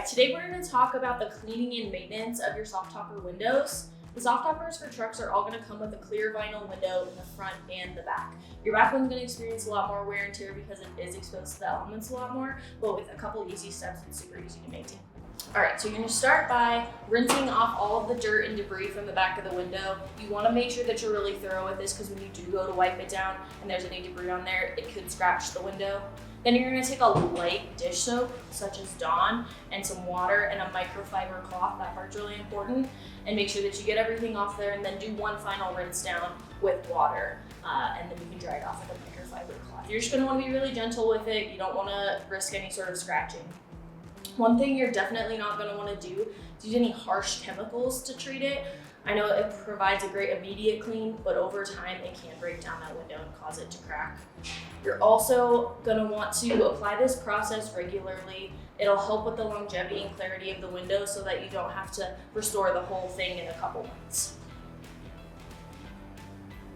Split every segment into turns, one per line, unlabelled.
Today we're going to talk about the cleaning and maintenance of your Softopper windows. The Softoppers for trucks are all going to come with a clear vinyl window in the front and the back. Your back one's going to experience a lot more wear and tear because it is exposed to the elements a lot more, but with a couple easy steps, it's super easy to maintain. All right, so you're going to start by rinsing off all of the dirt and debris from the back of the window. You want to make sure that you're really thorough with this because when you do go to wipe it down and there's any debris on there, it could scratch the window. Then you're going to take a light dish soap, such as Dawn, and some water and a microfiber cloth. That part's really important. And make sure that you get everything off there and then do one final rinse down with water. And then you can dry it off with a microfiber cloth. You're just going to want to be really gentle with it. You don't want to risk any sort of scratching. One thing you're definitely not going to want to do is use any harsh chemicals to treat it. I know it provides a great immediate clean, but over time it can break down that window and cause it to crack. You're also going to want to apply this process regularly. It'll help with the longevity and clarity of the window so that you don't have to restore the whole thing in a couple months.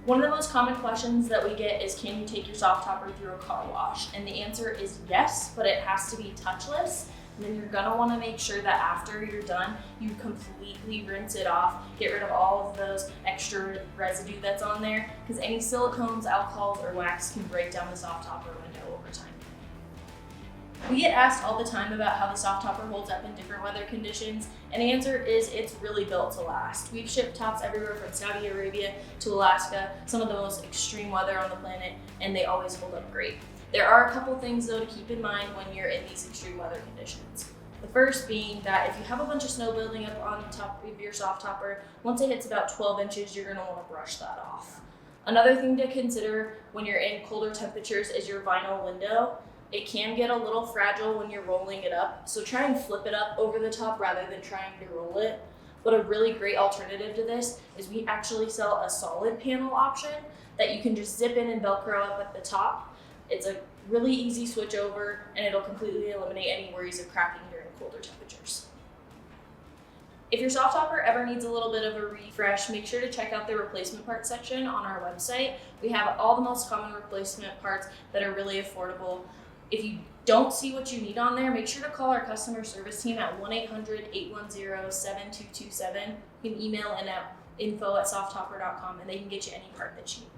One of the most common questions that we get is, can you take your Softopper through a car wash? And the answer is yes, but it has to be touchless. And then you're gonna wanna make sure that after you're done, you completely rinse it off, get rid of all of those extra residue that's on there, because any silicones, alcohols, or wax can break down the Softopper window over time. We get asked all the time about how the Softopper holds up in different weather conditions, and the answer is it's really built to last. We've shipped tops everywhere from Saudi Arabia to Alaska, some of the most extreme weather on the planet, and they always hold up great. There are a couple things though to keep in mind when you're in these extreme weather conditions. The first being that if you have a bunch of snow building up on top of your Softopper, once it hits about 12 inches, you're gonna wanna brush that off. Another thing to consider when you're in colder temperatures is your vinyl window. It can get a little fragile when you're rolling it up, so try and flip it up over the top rather than trying to roll it. But a really great alternative to this is we actually sell a solid panel option that you can just zip in and Velcro up at the top. It's a really easy switch over and it'll completely eliminate any worries of cracking during colder temperatures. If your Softopper ever needs a little bit of a refresh, make sure to check out the replacement parts section on our website. We have all the most common replacement parts that are really affordable. If you don't see what you need on there, make sure to call our customer service team at 1-800-810-7227. You can email in at info@softopper.com and they can get you any part that you need.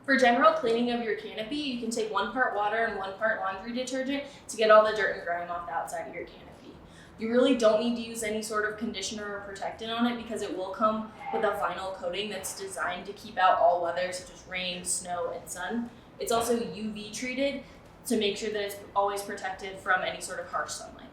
For general cleaning of your canopy, you can take 1 part water and 1 part laundry detergent to get all the dirt and grime off the outside of your canopy. You really don't need to use any sort of conditioner or protectant on it because it will come with a vinyl coating that's designed to keep out all weather such as rain, snow, and sun. It's also UV treated to make sure that it's always protected from any sort of harsh sunlight.